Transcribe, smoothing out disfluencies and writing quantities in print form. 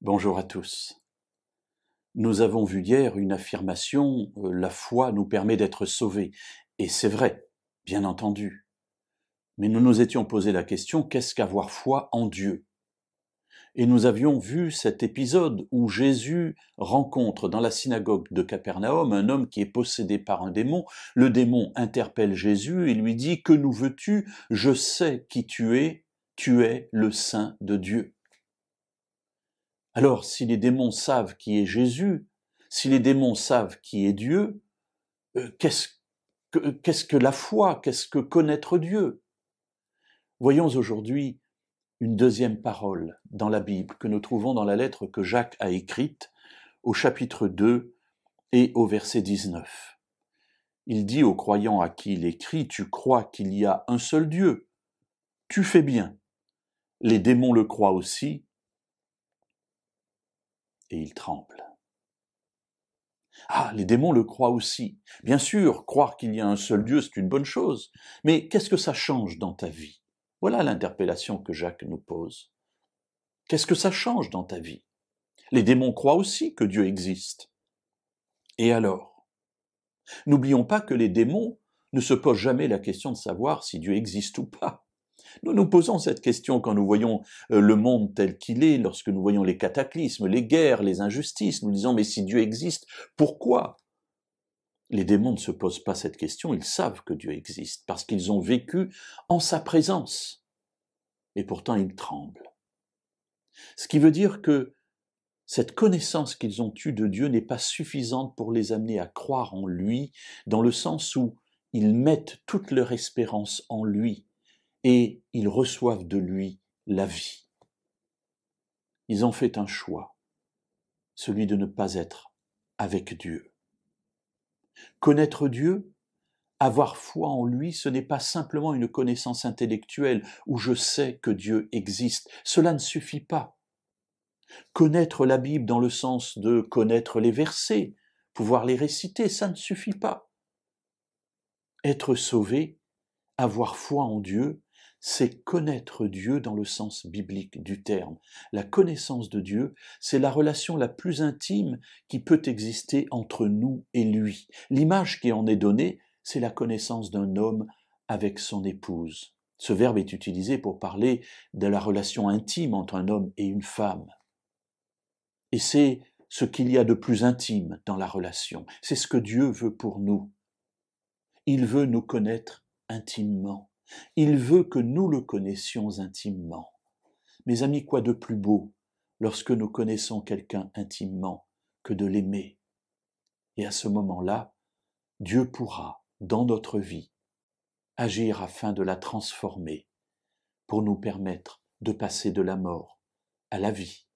Bonjour à tous. Nous avons vu hier une affirmation, la foi nous permet d'être sauvés. Et c'est vrai, bien entendu. Mais nous nous étions posé la question, qu'est-ce qu'avoir foi en Dieu? Et nous avions vu cet épisode où Jésus rencontre dans la synagogue de Capernaum un homme qui est possédé par un démon. Le démon interpelle Jésus et lui dit « Que nous veux-tu? Je sais qui tu es le Saint de Dieu. » Alors, si les démons savent qui est Jésus, si les démons savent qui est Dieu, qu'est-ce que la foi? Qu'est-ce que connaître Dieu? Voyons aujourd'hui une deuxième parole dans la Bible que nous trouvons dans la lettre que Jacques a écrite au chapitre 2 et au verset 19. Il dit aux croyants à qui il écrit « Tu crois qu'il y a un seul Dieu? Tu fais bien. Les démons le croient aussi. » Et ils tremblent. Ah, les démons le croient aussi. Bien sûr, croire qu'il y a un seul Dieu, c'est une bonne chose. Mais qu'est-ce que ça change dans ta vie? Voilà l'interpellation que Jacques nous pose. Qu'est-ce que ça change dans ta vie? Les démons croient aussi que Dieu existe. Et alors? N'oublions pas que les démons ne se posent jamais la question de savoir si Dieu existe ou pas. Nous nous posons cette question quand nous voyons le monde tel qu'il est, lorsque nous voyons les cataclysmes, les guerres, les injustices. Nous disons, mais si Dieu existe, pourquoi? Les démons ne se posent pas cette question, ils savent que Dieu existe, parce qu'ils ont vécu en sa présence. Et pourtant, ils tremblent. Ce qui veut dire que cette connaissance qu'ils ont eue de Dieu n'est pas suffisante pour les amener à croire en lui, dans le sens où ils mettent toute leur espérance en lui et ils reçoivent de lui la vie. Ils ont fait un choix, celui de ne pas être avec Dieu. Connaître Dieu, avoir foi en lui, ce n'est pas simplement une connaissance intellectuelle où je sais que Dieu existe. Cela ne suffit pas. Connaître la Bible dans le sens de connaître les versets, pouvoir les réciter, ça ne suffit pas. Être sauvé, avoir foi en Dieu, c'est connaître Dieu dans le sens biblique du terme. La connaissance de Dieu, c'est la relation la plus intime qui peut exister entre nous et lui. L'image qui en est donnée, c'est la connaissance d'un homme avec son épouse. Ce verbe est utilisé pour parler de la relation intime entre un homme et une femme. Et c'est ce qu'il y a de plus intime dans la relation. C'est ce que Dieu veut pour nous. Il veut nous connaître intimement. Il veut que nous le connaissions intimement. Mes amis, quoi de plus beau lorsque nous connaissons quelqu'un intimement que de l'aimer? Et à ce moment-là, Dieu pourra, dans notre vie, agir afin de la transformer pour nous permettre de passer de la mort à la vie.